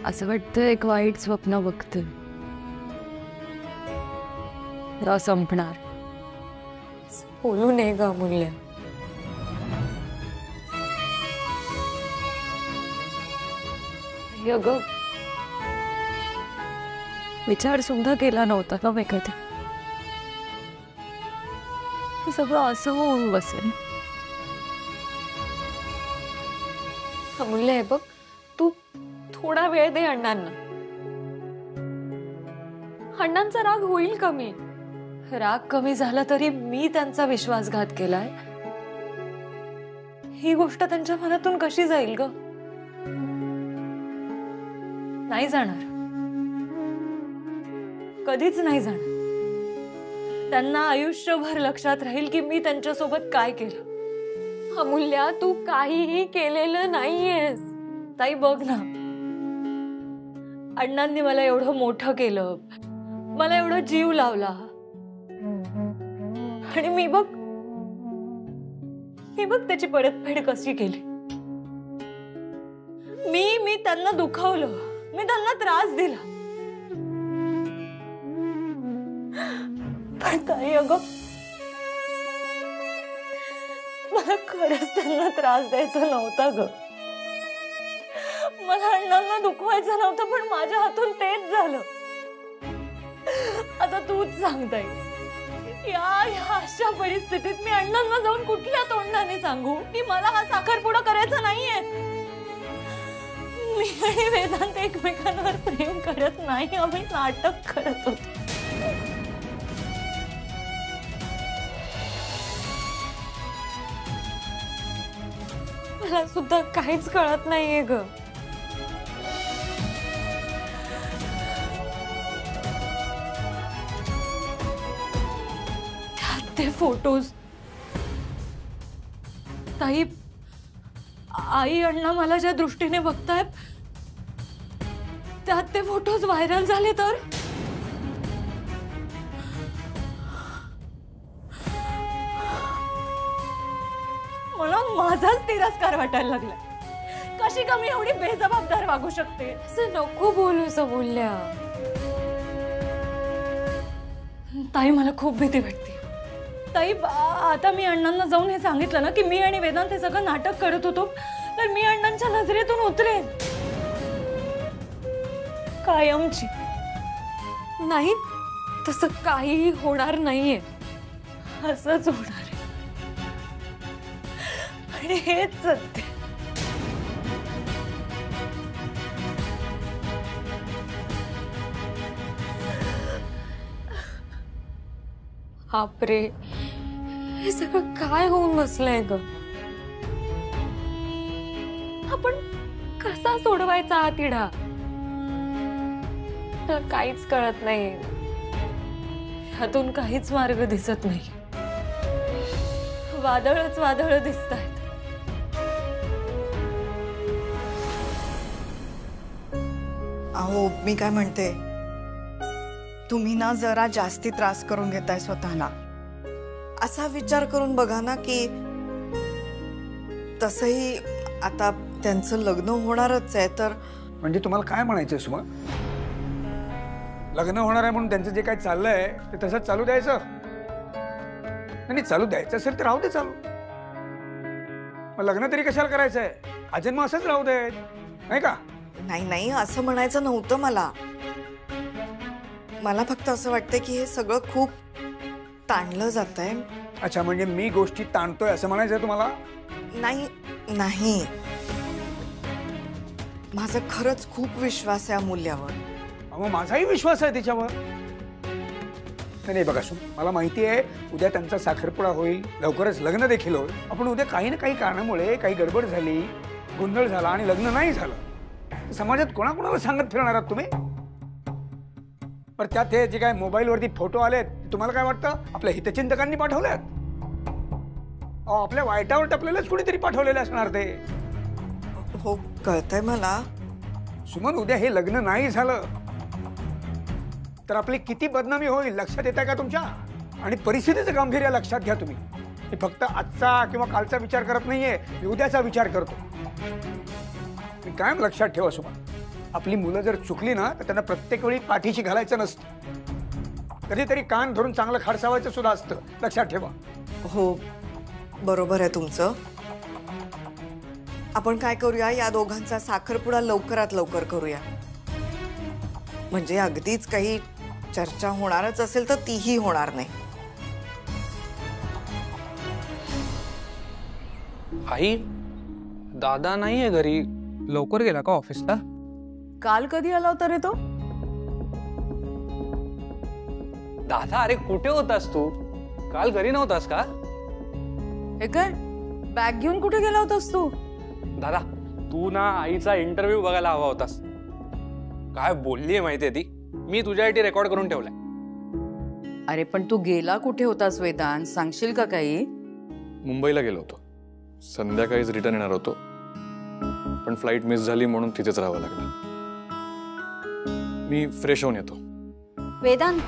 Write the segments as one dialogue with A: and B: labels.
A: असं वाटतं एक वाईट स्वप्न बघते, संपणार.
B: बोलू नये ग अमूल्य.
A: अगं विचार सुद्धा केला नव्हता का मी कधी हे सगळं असं होऊन बसेल.
B: अमूल्य हे बघ, तू थोडा वेळ दे अण्णांना. अण्णांचा राग होईल कमी. राग कमी झाला तरी मी त्यांचा विश्वासघात केलाय ही गोष्ट त्यांच्या मनातून कशी जाईल ग? नाही जाणार, कधीच नाही जाणार. त्यांना आयुष्यभर लक्षात राहील की मी त्यांच्यासोबत काय केलं. अमूल्या, तू काहीही केलेलं नाहीयेस. ताई बघ ना, अण्णांनी मला एवढं मोठं केलं, मला एवढं जीव लावला, आणि मी बघ त्याची परतफेड कशी केली. मी त्यांना दुखावलं, मी त्यांना त्रास दिला. पण ताई अगं, मला खरंच त्यांना त्रास द्यायचा नव्हता ग. मला अण्णांना दुखवायचं नव्हतं, पण माझ्या हातून तेच झालं. आता तूच सांगताय, या अशा परिस्थितीत मी अण्णांना जाऊन कुठल्या तोंडाने सांगू की मला हा साखरपुडा करायचा नाहीये? मी आणि वेदांत एकमेकांवर प्रेम करत नाही, आम्ही नाटक करत होतो. मला सुद्धा काहीच कळत नाहीये ग. ते फोटोज, ताई आई अण्णा मला ज्या दृष्टीने बघतायत त्यात ते फोटोज व्हायरल झाले तर मला माझाच तिरस्कार वाटायला लागला. कशी कमी एवढी बेजबाबदार वागू शकते? असं नको बोलूस अमूल्या. ताई मला खूप भीती वाटते. ताई आता मी अण्णांना जाऊन हे सांगितलं ना की मी आणि वेदांत हे सगळं नाटक करत होतो, तर मी अण्णांच्या नजरेतून उतरेन कायमची. नाही, तसं काहीही होणार नाहीये. असंच होणार आहे, आणि हेच सत्य. बापरे, हे सगळं काय होऊन बसलंय ग? आपण कसा सोडवायचा हा तिढा? मला काहीच कळत नाही. ह्यातून काहीच मार्ग दिसत नाही. वादळच वादळ दिसतायत.
C: अहो, मी काय म्हणते, तुम्ही ना जरा जास्ती त्रास करून घेताय स्वतःला. असा विचार करून बघा ना की तसंही आता त्यांचं लग्न होणारच आहे. तर
D: म्हणजे तुम्हाला काय म्हणायचं सुमा? लग्न होणार आहे म्हणून त्यांचं जे काय चाललंय ते तसंच चालू द्यायचं? नाही, चालू द्यायचं असेल तर राहू दे चालू. मग लग्न तरी कशाला करायचंय? आजन्म असंच राहू दे, नाही का?
C: नाही नाही, असं म्हणायचं नव्हतं मला. मला फक्त असं वाटतं की हे सगळं खूप ताणलं जातंय.
D: अच्छा, म्हणजे मी गोष्टी ताणतोय असं म्हणायचंय तुम्हाला?
C: नाही नाही, माझा खरंच खूप विश्वास आहे अमूल्यावर.
D: मग माझाही विश्वास आहे तिच्यावर. नाही बघा सुम, मला माहिती आहे उद्या त्यांचा साखरपुडा होईल, लवकरच लग्न देखील होईल. आपण उद्या काही ना काही कारणामुळे काही गडबड झाली, गोंधळ झाला आणि लग्न नाही झालं, समाजात कोणाकोणाला सांगत फिरणार आहात तुम्ही? पर त्यात हे जे काय मोबाईलवरती फोटो आलेत तुम्हाला काय वाटतं आपल्या हितचिंतकांनी पाठवलेत? आपल्या वाईटावर टपलेलेच कुणीतरी पाठवलेले असणार ते.
C: हो, कळतंय मला.
D: सुमन, उद्या हे लग्न नाही झालं तर आपली किती बदनामी होईल लक्षात येत आहे का तुमच्या? आणि परिस्थितीचं गांभीर्य लक्षात घ्या तुम्ही. मी फक्त आजचा किंवा कालचा विचार करत नाहीये, मी उद्याचा विचार करतो. मी कायम लक्षात ठेवा सुमन, आपली मुलं जर चुकली ना तर त्यांना प्रत्येक वेळी पाठीशी घालायचं नसतं, कधीतरी कान धरून चांगलं खाडसावायचं सुद्धा असतं, लक्षात ठेवा.
C: हो, बरोबर आहे तुमचं. आपण काय करूया, या दोघांचा साखरपुडा लवकरात लवकर करूया. म्हणजे अगदीच काही चर्चा होणारच असेल तर तीही होणार नाही.
E: आई, दादा नाहीये घरी. लवकर गेला का ऑफिसला?
F: काल कधी आला होता रे तो?
E: दादा, अरे कुठे होतास तू? काल घरी नव्हतास का?
F: हे काय, बॅग घेऊन कुठे गेला होतास तू?
E: दादा, तू ना आईचा इंटरव्ह्यू बघायला हवा होतास. काय बोललीये माहितीये ती? मी तुझ्यासाठी रेकॉर्ड करून ठेवलाय.
F: अरे पण तू गेला कुठे होतास वेदांत, सांगशील का काही?
G: मुंबईला गेलो होतो. संध्याकाळीच रिटर्न येणार होतो, पण फ्लाईट मिस झाली म्हणून तिथेच राहावं लागलं. मी फ्रेश होऊन येतो.
B: वेदांत,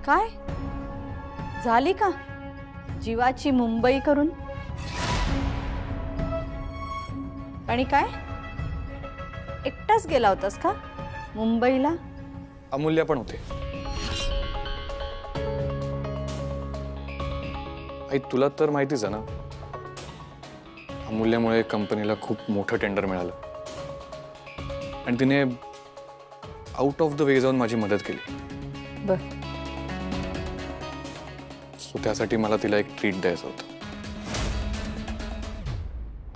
B: काय झाली का जीवाची मुंबई करून? आणि काय एकटाच गेला होतास का मुंबईला?
G: अमूल्य पण होते. आई, तुला तर माहितीच आहे ना, अमूल्यामुळे कंपनीला खूप मोठं टेंडर मिळालं आणि तिने आउट ऑफ द वे जाऊन माझी मदत केली.
B: बर,
G: सो त्यासाठी मला तिला एक ट्रीट द्यायचं होतं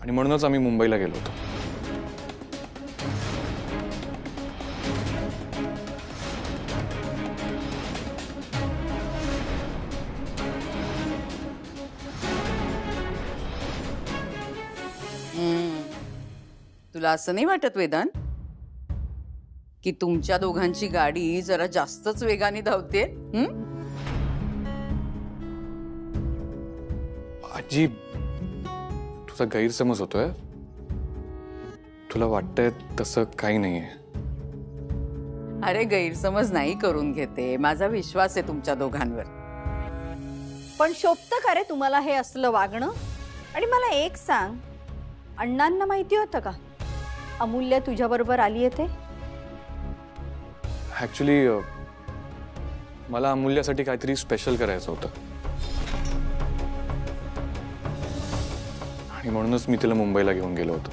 G: आणि म्हणूनच आम्ही मुंबईला गेलो होतो.
F: तुला असं नाही वाटत वेदांत की तुमच्या दोघांची गाडी जरा जास्तच वेगाने धावते?
G: आजी, तुझा गैरसमज होतोय. तुला वाटतंय तसं काही नाहीये.
F: अरे गैरसमज नाही करून घेते, माझा विश्वास आहे तुमच्या दोघांवर.
B: पण शोभतं का रे तुम्हाला हे असलं वागणं? आणि मला एक सांग, अण्णांना माहिती होतं का अमूल्य तुझ्या बरोबर आली आहे ते?
G: ऍक्च्युली मला अमूल्यासाठी काहीतरी स्पेशल करायचं होतं आणि म्हणूनच मी तिला मुंबईला घेऊन गेलो होतो.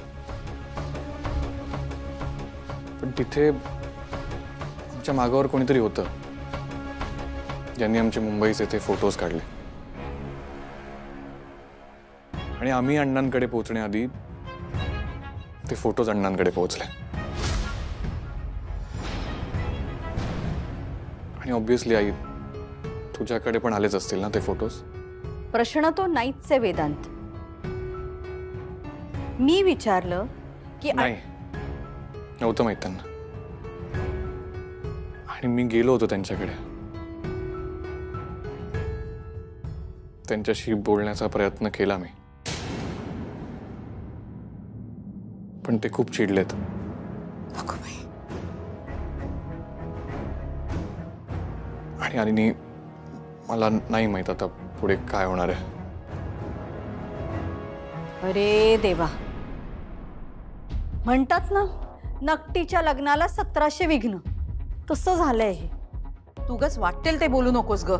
G: पण तिथे आमच्या मागावर कोणीतरी होतं ज्यांनी आमचे मुंबईचे ते फोटोज काढले आणि आम्ही अण्णांकडे पोहोचण्याआधी ते फोटोज अण्णांकडे पोहोचले. आणि ऑब्विसली आई, तुझ्याकडे पण आलेच असतील ना ते फोटोज?
B: प्रश्न तो नाहीच आहे वेदांत. मी विचारलं की
G: नाही, नव्हतं माहित त्यांना. आणि मी गेलो होतो त्यांच्याकडे. त्यांच्याशी बोलण्याचा प्रयत्न केला मी, पण ते खूप चिडलेत.
C: अगं बाई.
G: आणि मला नाही माहित आता पुढे काय होणार आहे.
B: अरे देवा, म्हणतात ना नकटीच्या लग्नाला 1700 विघ्न, तसं झालंय हे.
F: तूगच वाटेल ते बोलू नकोस ग.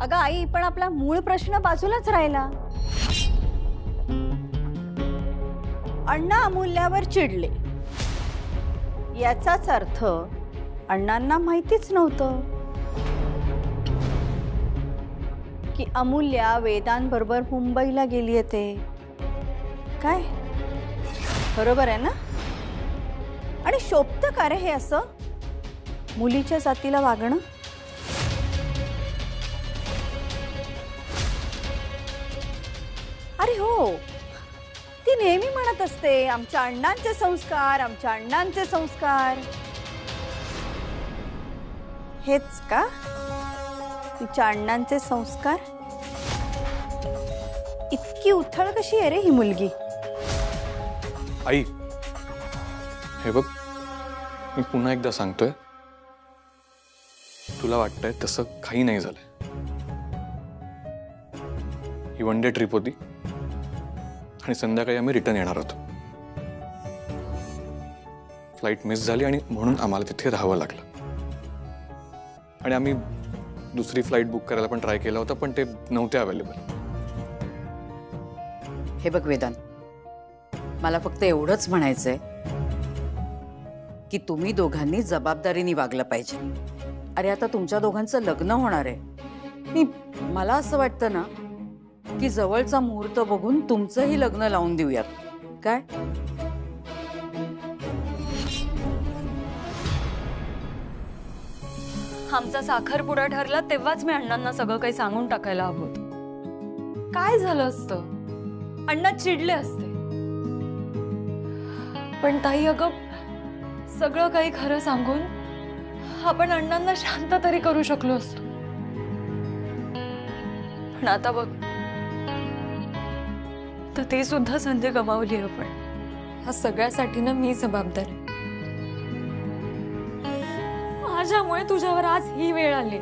B: अगं आई, पण आपला मूळ प्रश्न बाजूलाच राहिला. अण्णा अमूल्यावर चिडले, याचाच अर्थ अण्णांना माहितीच नव्हतं की अमूल्या वेदांबरोबर मुंबईला गेली ते. काय बरोबर आहे ना? आणि शोभतं का रे हे असं मुलीच्या जातीला वागणं? अरे हो, ती नेहमी म्हणत असते आमच्या अण्णांचे संस्कार, आमच्या अण्णांचे संस्कार. हेच का तिच्या अण्णांचे संस्कार? इतकी उथळ कशी आहे रे ही मुलगी?
G: आई, हे बघ, मी पुन्हा एकदा सांगतोय, तुला वाटतंय तसं काही नाही झालंय. ही वन डे ट्रिप होती आणि संध्याकाळी आम्ही रिटर्न येणार होतो. फ्लाईट मिस झाली आणि म्हणून आम्हाला तिथे राहावं लागलं. आणि आम्ही दुसरी फ्लाईट बुक करायला पण ट्राय केला होता, पण ते नव्हते अवेलेबल.
F: हे बघ वेदांत, मला फक्त एवढंच म्हणायचंय की तुम्ही दोघांनी जबाबदारीने वागलं पाहिजे. अरे आता तुमच्या दोघांचं लग्न होणार आहे. मला असं वाटतं ना की जवळचा मुहूर्त बघून तुमचंही लग्न लावून देऊयात. काय
B: आमचा साखरपुडा ठरला तेव्हाच मी अण्णांना सगळं काही सांगून टाकायला हवं होतं. काय झालं असतं, अण्णा चिडले असते. पण ताई अगं, सगळं काही खरं सांगून आपण अण्णांना शांत तरी करू शकलो असतो. पण आता बघ, तर ते सुद्धा संधी गमावली आपण. ह्या सगळ्यासाठी ना मी जबाबदार आहे. माझ्यामुळे तुझ्यावर आज ही वेळ आली.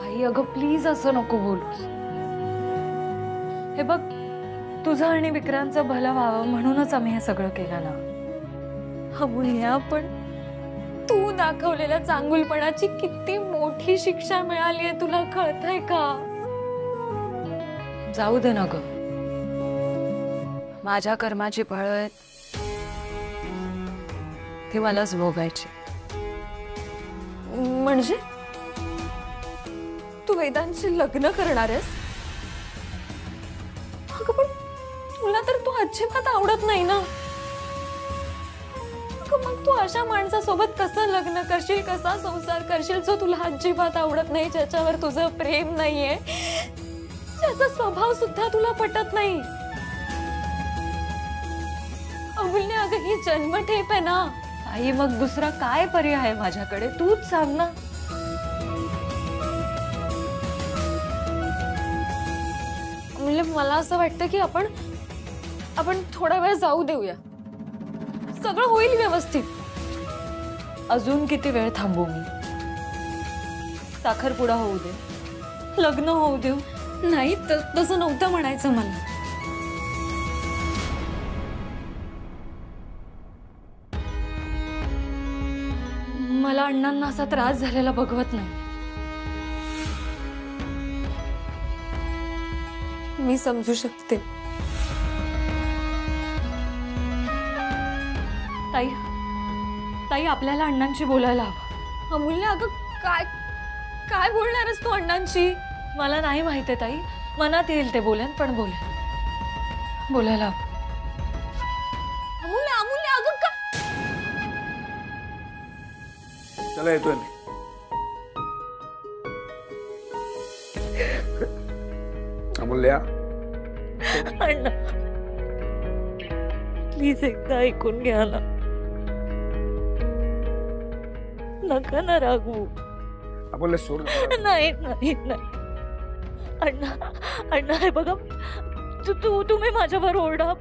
B: आई अगं प्लीज असं नको बोलूस. हे बघ, तुझं आणि विक्रांतचं भलं व्हावं म्हणूनच आम्ही हे सगळं केलं ना. अमूल्य, पण तू दाखवलेल्या चांगुलपणाची किती मोठी शिक्षा मिळाली आहे, तुला कळतंय का? जाऊ दे ना ग,
A: माझ्या कर्माची फळं आहेत ती मलाच भोगायची.
B: म्हणजे तू वेदांशी लग्न करणार आहेस? अगं पण तुला तर तू अजिबात आवडत नाही ना. अगं मग तू अशा माणसासोबत कसं लग्न करशील, कसा संसार करशील जो तुला अजिबात आवडत नाही, ज्याच्यावर तुझं प्रेम नाहीये, ज्याचा स्वभाव सुद्धा तुला पटत नाही. अमूल्य अगं, ही जन्मठेप आहे ना. आई मग दुसरा काय पर्याय आहे माझ्याकडे, तूच सांग ना. अमूल्य, मला असं वाटतं की आपण थोडा वेळ जाऊ देऊया, सगळं होईल व्यवस्थित. अजून किती वेळ थांबू मी? साखरपुडा होऊ दे, लग्न होऊ देऊ. नाही तसं नव्हतं म्हणायचं मला. मला अण्णांना असा त्रास झालेला बघवत नाही. मी समजू शकते. ताई ताई आपल्याला अण्णांशी बोलायला हवं. अमूल्य अगं, काय बोलणार आहेस तू अण्णांशी? मला नाही माहिती आहे ताई, मनात येईल ते बोलेन, पण बोलायला हवं. अमूल्य अगं का?
D: चला येतोय मी. अमूल्या,
B: अण्णा प्लीज एकदा ऐकून घ्या ना. नका ना रागवू.
D: अमूल्या सोड.
B: नाही नाही नाही अण्णा हे बघा, तुम्ही माझ्यावर ओरडा,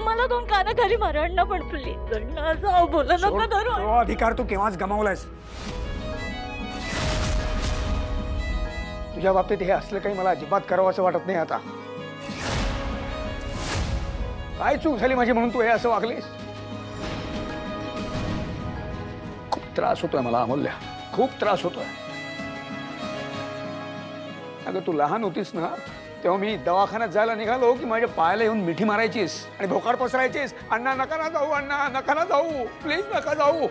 B: मला दोन कानाखाली मारा अण्णा, पण प्लीज अण्णा जाऊ, बोला नका धरू.
D: तो अधिकार तू केव्हाच गमावलायस. तुझ्या बाबतीत हे असलं काही मला अजिबात करावं असं वाटत नाही. आता काय चूक झाली माझी म्हणून तू हे असं वागलीस? खूप त्रास होतोय मला अमूल्या, खूप त्रास होतोय. अगं तू लहान होतीस ना, तेव्हा मी दवाखान्यात जायला निघालो की माझ्या पायाला येऊन मिठी मारायचीस आणि भोकाड पसरायचीस. अण्णा नका ना जाऊ, अण्णा नका ना जाऊ, प्लीज नका जाऊ.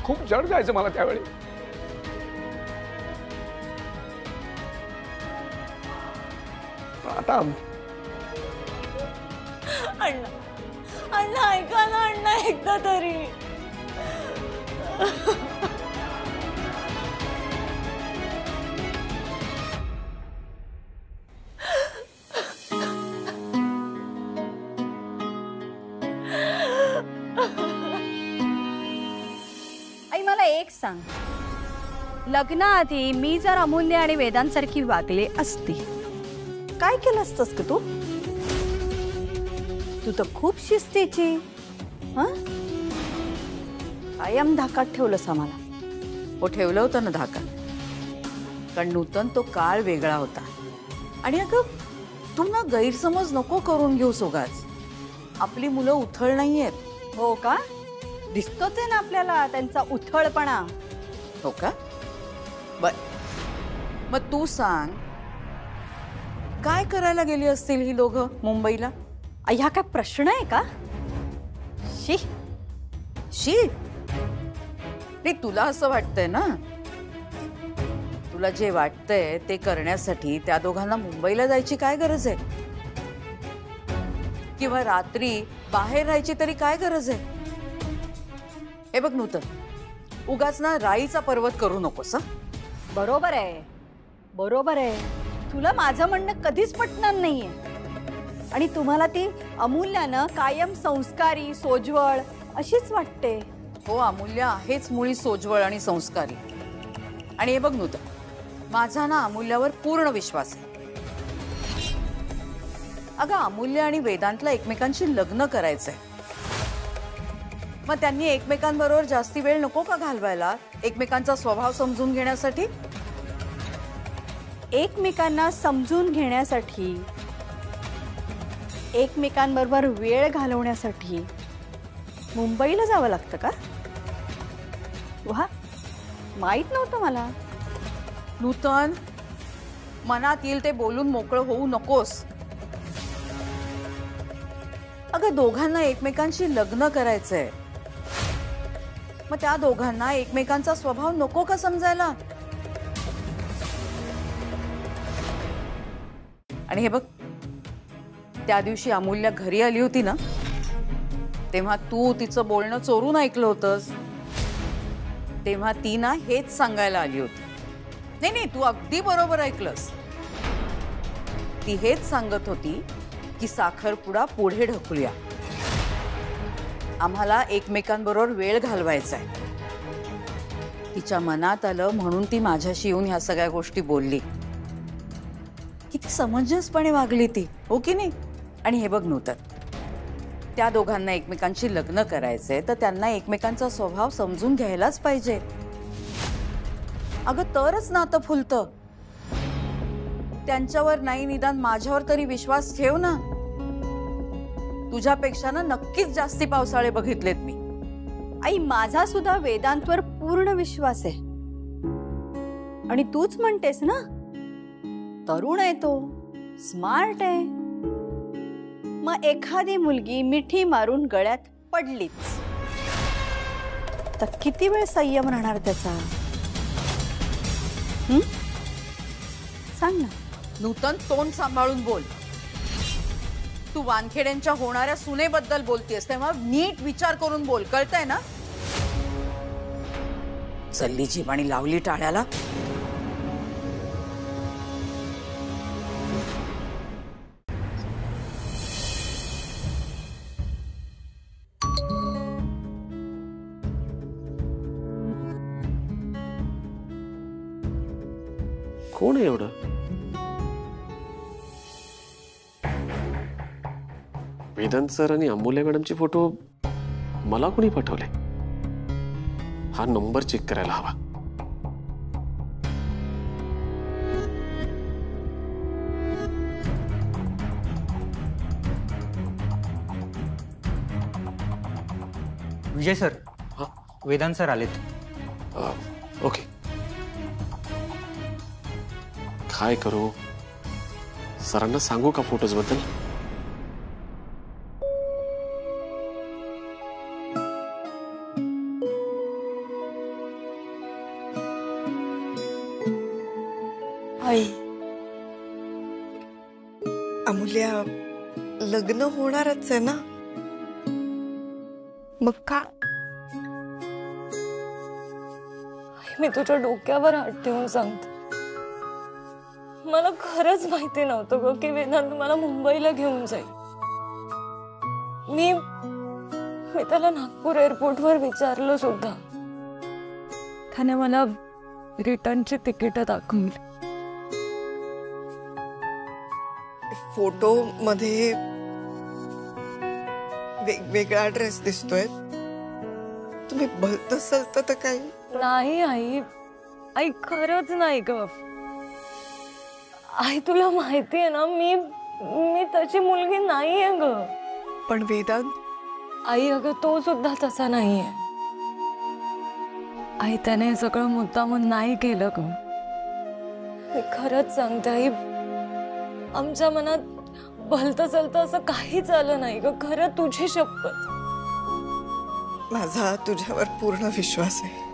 D: खूप जड जायचं मला त्यावेळी. आता
B: अण्णा ऐका ना अण्णा एकदा तरी.
H: आई मला एक सांग, लग्नाआधी मी जर अमूल्य आणि वेदांसारखी वागले असती, काय केलं असतंस का तू? तू तर खूप शिस्तीची. कायम धाकात ठेवलंस आम्हाला.
F: हो ठेवलं होतं ना धाकात, कारण नूतन तो काळ वेगळा होता. आणि अगं तू ना गैरसमज नको करून घेऊ सोगाच. आपली मुलं उथळ नाहीयेत.
H: हो का? दिसतोच आहे ना आपल्याला त्यांचा उथळपणा.
F: हो का? बर, मग तू सांग, काय करायला गेली असतील ही दोघं मुंबईला?
H: ह्या काय प्रश्न आहे का? शी.
F: शी नाही, तुला असं वाटतंय ना? तुला जे वाटतंय ते करण्यासाठी त्या दोघांना मुंबईला जायची काय गरज आहे? किंवा रात्री बाहेर राहायची तरी काय गरज आहे? हे बघ नूतन, उगाच ना राईचा पर्वत करू नकोस.
H: बरोबर आहे, बरोबर आहे. तुला माझं म्हणणं कधीच पटणार नाहीये. आणि तुम्हाला ती अमूल्यानं कायम संस्कारी सोज्वळ अशीच वाटते.
F: हो, अमूल्य आहेच मुळी सोज्वळ आणि संस्कारी. आणि हे बघ नूतन, माझा ना अमूल्यावर पूर्ण विश्वास आहे. अगं, अमूल्य आणि वेदांतला एकमेकांशी लग्न करायचंय. मग त्यांनी एकमेकांबरोबर जास्ती वेळ नको का घालवायला, एकमेकांचा स्वभाव समजून घेण्यासाठी?
H: एकमेकांना समजून घेण्यासाठी, एकमेकांबरोबर वेळ घालवण्यासाठी मुंबईला जावं लागतं का? वा, माहित नव्हतं मला.
F: नूतन, मनात येईल ते बोलून मोकळं होऊ नकोस. अगं, दोघांना एकमेकांशी लग्न करायचंय. मग त्या दोघांना एकमेकांचा स्वभाव नको का समजायला? आणि हे बघ, त्या दिवशी अमूल्य घरी आली होती ना, तेव्हा तू तिचं बोलणं चोरून ऐकलं होतंस. तेव्हा ती ना हेच सांगायला आली होती. नाही नाही, तू अगदी बरोबर ऐकलंस. ती हेच सांगत होती की साखरपुडा पुढे ढकलूया, आम्हाला एकमेकांबरोबर वेळ घालवायचा आहे. तिच्या मनात आलं म्हणून ती माझ्याशी येऊन ह्या सगळ्या गोष्टी बोलली. किती समंजसपणे वागली ती, हो की नाही? आणि हे बघ नूतन, त्या दोघांना एकमेकांशी लग्न करायचंय तर त्यांना एकमेकांचा स्वभाव समजून घ्यायलाच पाहिजे. अगं, तरच नातं फुलतं. त्यांच्यावर नाही, निदान माझ्यावर तरी विश्वास ठेव ना. तुझ्यापेक्षा ना नक्कीच जास्ती पावसाळे बघितलेत मी.
H: आई, माझा सुद्धा वेदांतवर पूर्ण विश्वास आहे. आणि तूच म्हणतेस ना, तरुण आहे तो, स्मार्ट आहे. मग एखादी मुलगी मिठी मारून गळ्यात पडलीच तर किती वेळ संयम राहणार त्याचा? सांग ना.
F: नूतन, तोंड सांभाळून बोल. तू वानखेड्यांच्या होणाऱ्या सुनेबद्दल बोलतेस तेव्हा नीट विचार करून बोल, कळतंय ना? चल्ली जीभ आणि लावली टाळ्याला.
I: कोण आहे एवढं? वेदांत सर आणि अमूल्य मॅडमचे फोटो मला कोणी पाठवले? हा नंबर चेक करायला हवा.
J: विजय सर,
I: हा,
J: वेदांत सर आलेत.
I: ओके. काय करू? सरांना सांगू का फोटोज बद्दल?
C: आई, अमूल्या, लग्न होणारच आहे ना? मग का?
B: मी तुझ्या डोक्यावर हात ठेवून सांगते, मला खरंच माहिती नव्हतं ग की वेदांत मला मुंबईला घेऊन जाईल. मी त्याला नागपूर एअरपोर्टवर विचारलं सुद्धा. त्याने मला रिटर्नची तिकीट दाखवली.
C: फोटो मध्ये वेगवेगळा ड्रेस दिसतोय. तुम्ही भलत सलत तर काही
B: नाही आई, आई खरंच नाही ग. आई, तुला माहिती आहे ना, मी त्याची मुलगी नाहीये ग.
C: पण वेदांत,
B: आई अगं तो सुद्धा तसा नाहीये. आई त्याने हे सगळं मुद्दामून नाही केलं ग. मी खरंच सांगते आई, आमच्या मनात भलतं चलतं असं काहीच आलं नाही ग. खरं तुझी शपथ.
C: माझा तुझ्यावर पूर्ण विश्वास आहे.